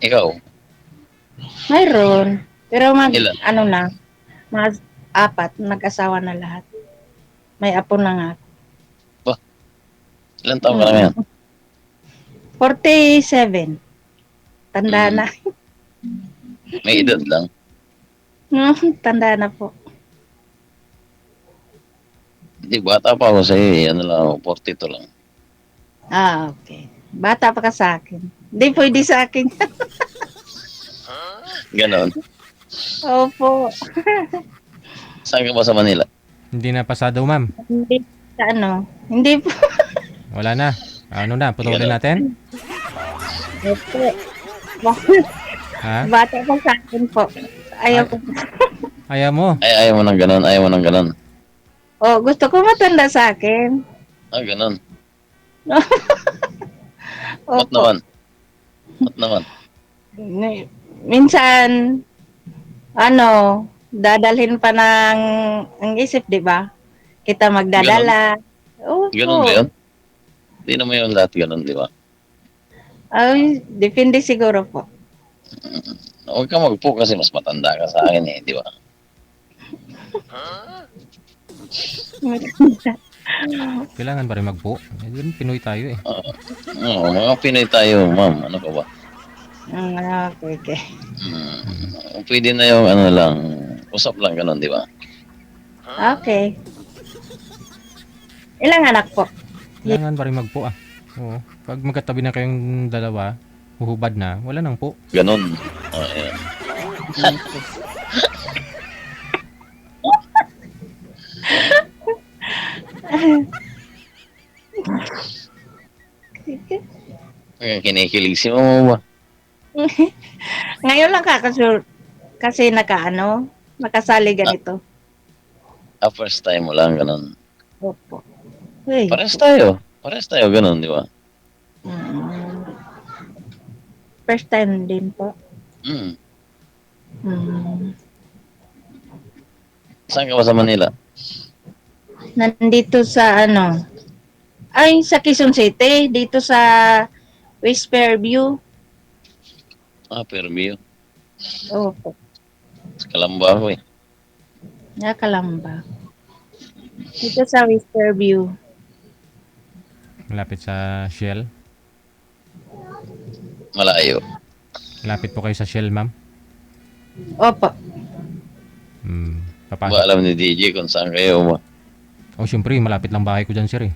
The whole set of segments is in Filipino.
Ikaw, Mayroon. Pero ilan? mga apat, nag-asawa na lahat. May apo na nga ako. Ba, ilan taon ka na ngayon? Mm. 47. Tanda Mm, na. may edad lang. Tanda na po. Hindi, bata pa ako sa'yo eh. Ano lang ako, 42 lang. Okay. Bata pa ka sa akin. Hindi pwede sa akin. Ganon. Opo. Saan ka ba sa Manila? Hindi na pasado, ma'am. Hindi sa Hindi po. Wala na. Ano na, putulin Ganon. natin? Opo. Ha? Bata pa sa akin po. Ayaw Ay, ko. ayaw mo. Ay, ayaw mo ng ganon, ayaw mo ng ganon. Oh, gusto ko matanda sa akin. Ah, ganon. Ba't Opo. naman? Ba't naman? Minsan, dadalhin pa ng ang isip, di ba? Kita Ganon? magdadala. Ganon ba Opo. yun? Hindi naman yung lahat ganon, di ba? Ay, depende siguro po. Huwag ka magpo kasi mas matanda ka sa akin eh, di ba? Kailangan ba rin magpo? Pinoy tayo eh. Oo, mga Pinoy tayo, ma'am. Ano ka ba? Okay, okay. Pwede na yung ano lang, usap lang ganon, di ba? Okay. Ilang anak po? Kailangan ba rin magpo ah. Oo. Pag magkatabi na kayong dalawa, huhubad na, wala nang po. Ganon. Ayan. Kinikilig si mama ba? Ngayon lang kasi nakasali ganito. First time mo lang, ganon. Opo. Hey. Pares tayo. Pares tayo, ganon, di ba? Mm, First time din po. Mm. Mm. Saan ka ba sa Manila? Nandito sa sa Quezon City, dito sa West Fairview. Fairview. Opo. Sa Kalamba ako eh. Nakalamba. Dito sa West Fairview. Malapit sa Shell. Malayo. Malapit po kayo sa Shell, ma'am. Opo. Ba Papasok. alam ni DJ kung saan kayo ba? Oh, syempre, malapit lang bahay ko dyan, sir eh.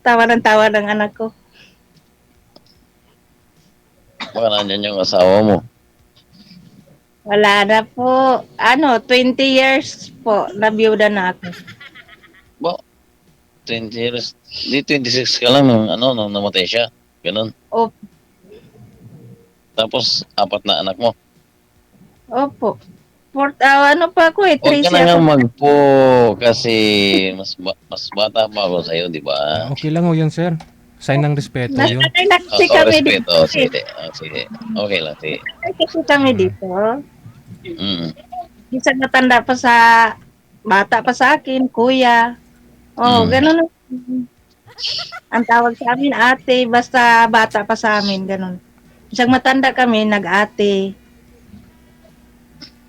Tawa ng anak ko. Baka nandyan yung asawa mo. Wala na po. 20 years po, nabiyuda na ako. Ba, 20 years. Di 26 ka lang nung, nung namatay siya. Ganon. Opo. Tapos, 4 na anak mo. Opo. Pa ako eh, Huwag ka 13 na nga ako. magpo kasi mas bata pa ako sa'yo, di ba? Okay lang ho yun, sir. Sign ng respeto yun. Nasanay na kasi kami dito. Respeto. Sige. Sige. Okay lang, sige. Nasanay kasi kami dito. Mm. Minsan bata pa sa akin, kuya. Ganun. Ang tawag sa amin, ate, basta bata pa sa amin, ganun. Isang matanda kami, nag-ate.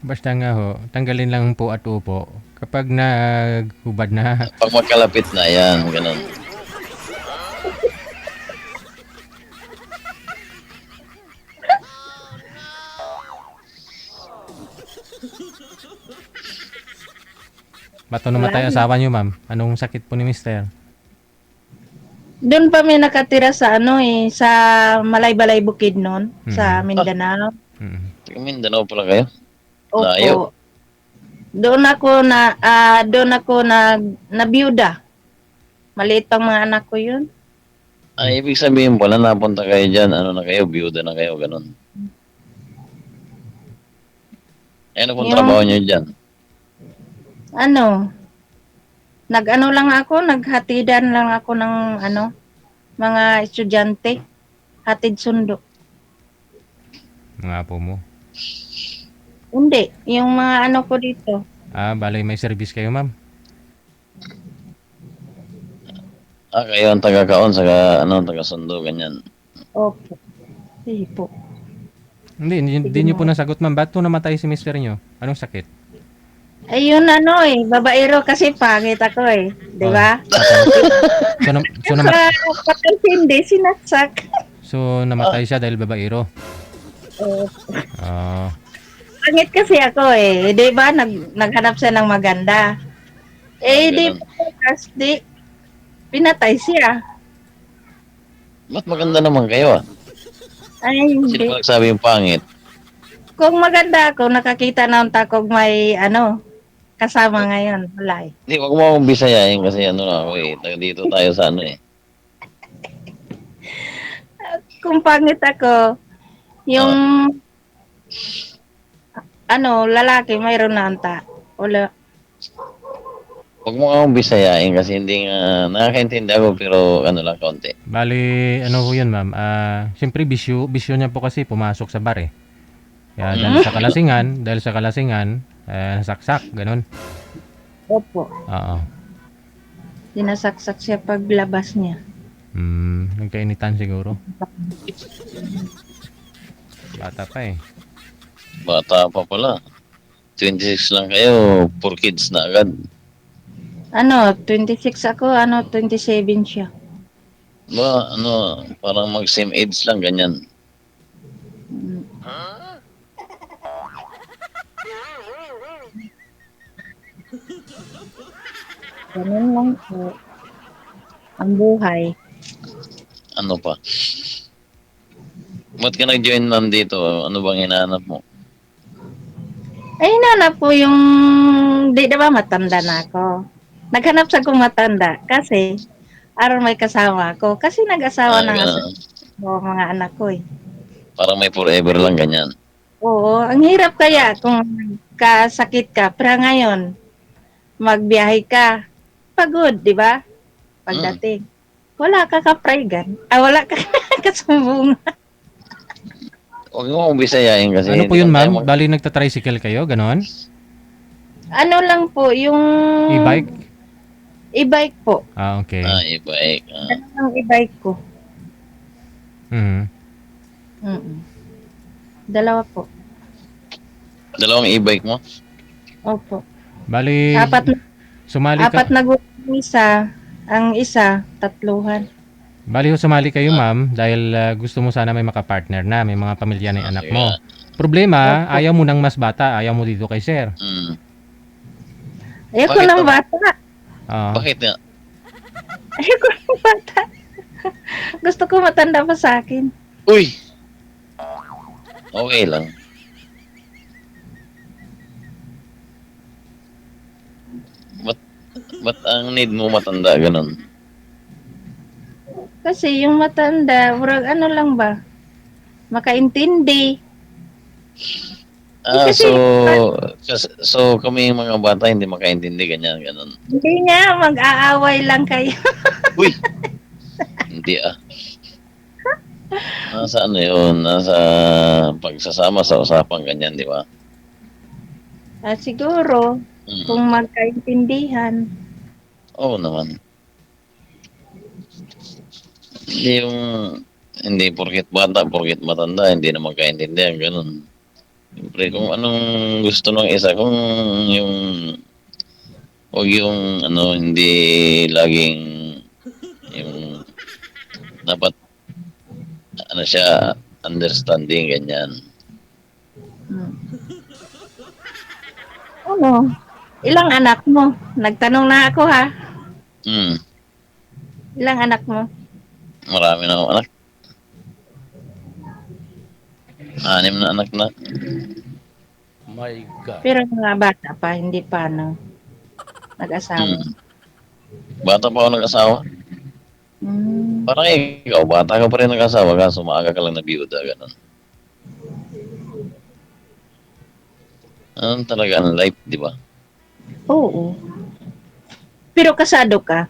Basta nga ho, tanggalin lang po at upo. Kapag naghubad na, Pag magkalapit na yan, ganon. bato namatay asawa nyo, ma'am. Anong sakit po ni mister? Doon pa may nakatira sa Malaybalay Bukid noon, sa Mindanao. Taga Mindanao pala kayo? Layo. Opo. Doon ako nabiyuda. Maliit pang mga anak ko yun. Ibig sabihin pala, napunta kayo dyan, na kayo, biyuda na kayo, ganon. Ano pong trabaho nyo dyan? Naghatidan lang ako ng mga estudyante. Hatid sundo. Mga po mo. Hindi, yung mga ko dito. Bali may service kayo, ma'am. Kayo ang taga-kaon, taga-sundo, ganyan. Opo. Sige po. Hindi niyo po nasagot, ma'am. Ba't po namatay si mister niyo? Anong sakit? Ayun babaero kasi pangit ako eh. Di ba? So, Kapag hindi, sinaksak. so namatay siya dahil babaero. Oh, Ah, pangit kasi ako eh. Di ba? Naghanap siya ng maganda. Di Ganun. pas, pinatay siya. Ba't maganda naman kayo ah? Ay, Sino hindi. ba nagsabi yung pangit? Kung maganda ako, nakakita na takog may kasama ngayon. Wala eh. Hindi, wag mo akong bisayahin kasi ako eh. Dito tayo sa eh. Kung pangit ako, yung lalaki mayroon na anta. Wala. Wag mo akong bisayahin kasi hindi nga nakakaintindi ako pero lang konti. bali, ano ho yun, ma'am? Siyempre, bisyo niya po kasi pumasok sa bar eh. Kaya dahil sa kalasingan, saksak, ganun. Opo. Oo. Sinasaksak siya paglabas niya. Nagkainitan siguro. Bata pa eh. Bata pa pala. 26 lang kayo, 4 kids na agad. 26 ako, 27 siya. Ba, parang mag same age lang, ganyan. Mm. Ganun lang po. Ang buhay. Ano pa? Ba't ka nag-join ma'am dito? Ano bang hinahanap mo? Ay, hinanap po yung, di ba matanda na ako. Naghanap sa kong matanda kasi aron may kasama ako. Kasi nag-asawa na nga sa Ganun. mga anak ko eh. Parang may forever lang, ganyan. Oo, ang hirap kaya kung kasakit ka. Pero ngayon, magbiyahe ka. Pagod, di ba? Pagdating. Wala ka kapraygan. Wala ka kasumbong. Huwag mo akong bisayahin kasi Ano po hindi yun, man tayo ma'am? Bali, nagtatricycle kayo, ganon? Lang po, yung E-bike? e-bike po. Okay. E-bike. Ano ang e-bike ko? Mhm. Mm. Dalawa po. Dalawang e-bike mo? Opo. Bali, Apat sumali ka. na isa. Ang isa, tatluhan. Bali, sumali kayo, ma'am, dahil gusto mo sana may makapartner na, may mga pamilya na yung anak Sige. mo. Problema, Opo. ayaw mo ng mas bata, ayaw mo dito kay sir. Ayoko Bakit ng naman? bata. Bakit nga? Ayoko ng bata. Gusto ko matanda pa sa akin. Uy! Okay lang. Ba't ang need mo matanda, ganun? Kasi yung matanda, murag lang ba? Makaintindi. Kasi So kami yung mga bata hindi makaintindi, ganyan, ganun. hindi nga, mag-aaway lang kayo. Uy! Hindi Nasa yun? Nasa pagsasama sa usapan, ganyan, di ba? Siguro, kung magkaintindihan. Oo naman. Hindi porket bata, porket matanda, hindi na magkaintindihan, ganun. Siyempre, kung anong gusto ng isa, kung yung, huwag yung, hindi laging, yung, dapat, siya, understanding, ganyan. Ilang anak mo? Nagtanong na ako ha. Hmm, Ilang anak mo? marami na akong anak. 6 na anak na. My God. Pero mga bata pa, hindi pa nag-asawa. Bata pa ako nag-asawa. Parang ikaw, bata ka pa rin nag-asawa, kaso maaga ka lang na biyuda, ganun. Ano talaga ang life, di ba? Oo. Pero kasado ka?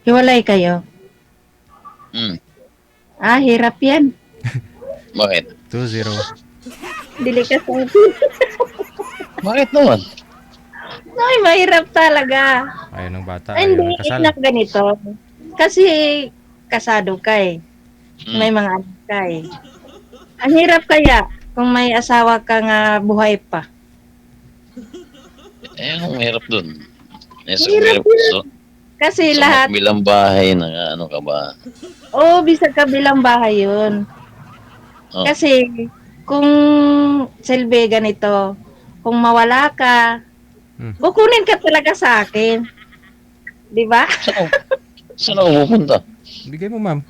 Hiwalay kayo? Hmm. Hirap yan. Bakit? 2-0. Dili ka sa Bakit naman? Ay, mahirap talaga. Ayaw ng bata, Ay, ayaw hindi, ng kasal. na ganito. Kasi, kasado ka eh. Hmm. May mga anak ka eh. Ang hirap kaya kung may asawa ka nga buhay pa. Ang mahirap dun. So, Hirap mahirap. Kasi So, lahat, bilang bahay na ano ka ba? bisag kabilang bahay yun. Oh. Kasi, kung silbi ganito, kung mawala ka, kukunin ka talaga sa akin. Di ba? Saan ako pupunta? Bigay mo, ma'am.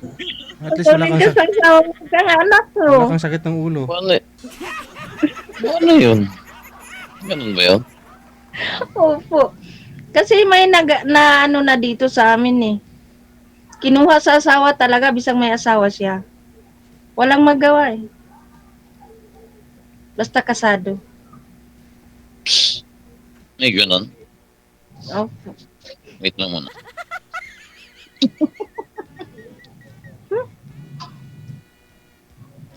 At least wala Kukunin kang, ka sa asawa mo ka nga, anak ko. wala kang sakit ng ulo. Paano yun? Ganun ba yun? Opo. Kasi may na ano na dito sa amin eh. Kinuha sa asawa talaga, bisang may asawa siya. Walang magawa eh. Basta kasado. May ganun. Opo. Wait lang muna.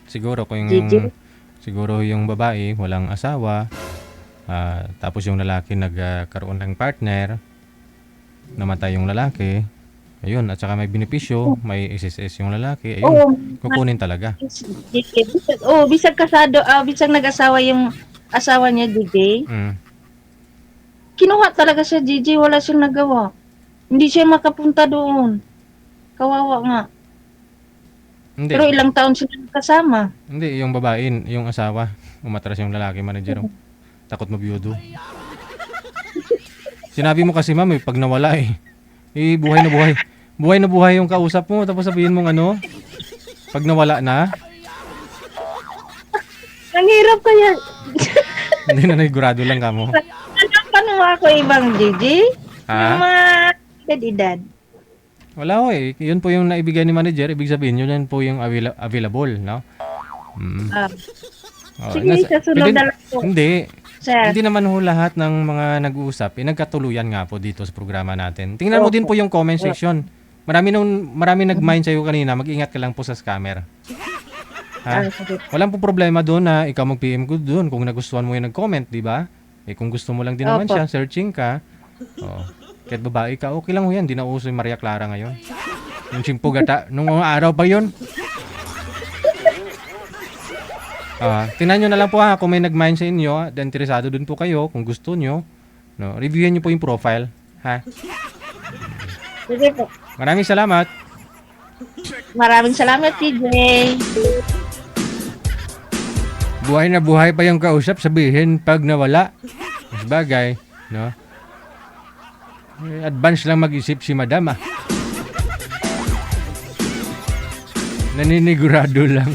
Siguro kung Gigi. siguro yung babae walang asawa, tapos yung lalaki nagkaroon ng partner, namatay yung lalaki, ayun, at saka may benepisyo, may SSS yung lalaki, ayun, Oo. kukunin talaga. Bisag kasado, bisag nag-asawa yung asawa niya, DJ. Mm. Kinuha talaga siya, DJ. Wala siyang nagawa. Hindi siya makapunta doon. Kawawa nga. Hindi, Pero ilang taon sila kasama. hindi, yung babae, yung asawa, umatras yung lalaki, manager, takot mabiyudo. Sinabi mo kasi, ma'am, pag nawala buhay na buhay. Buhay na buhay yung kausap mo, tapos sabihin mong ano, pag nawala na, Ang hirap kaya. hindi na nagurado lang ka mo. Paano ako ibang DJ? Yung Ha? mga edad. Wala ko eh. Yun po yung naibigay ni manager. Ibig sabihin, yun po yung available, no? Mm. Oh, Sige, sa sunod pwede- na lang po. Hindi. Sir. Hindi naman ho lahat ng mga nag-uusap. Nagkatuluyan nga po dito sa programa natin. Tingnan mo din po yung comment section. Marami nag-mind sa'yo kanina. Mag-ingat ka lang po sa scammer. Ha? Sige. Walang po problema doon na ikaw mag-PM ko doon kung nagustuhan mo yung nag-comment, di ba? Kung gusto mo lang din naman Opo. siya, searching ka. Oh. Kahit babae ka, okay lang ho yan. Di na uso yung Maria Clara ngayon. Yung Chimpo Gata, nung mga araw pa yun. Tingnan nyo na lang po kung may nag-mind sa inyo at interesado dun po kayo kung gusto nyo. No, reviewin nyo po yung profile. Ha? Sige po. Maraming salamat. Maraming salamat, DJ. Buhay na buhay pa yung kausap, sabihin pag nawala. Mas bagay, no? Advance lang mag-isip si madam, Naninigurado lang.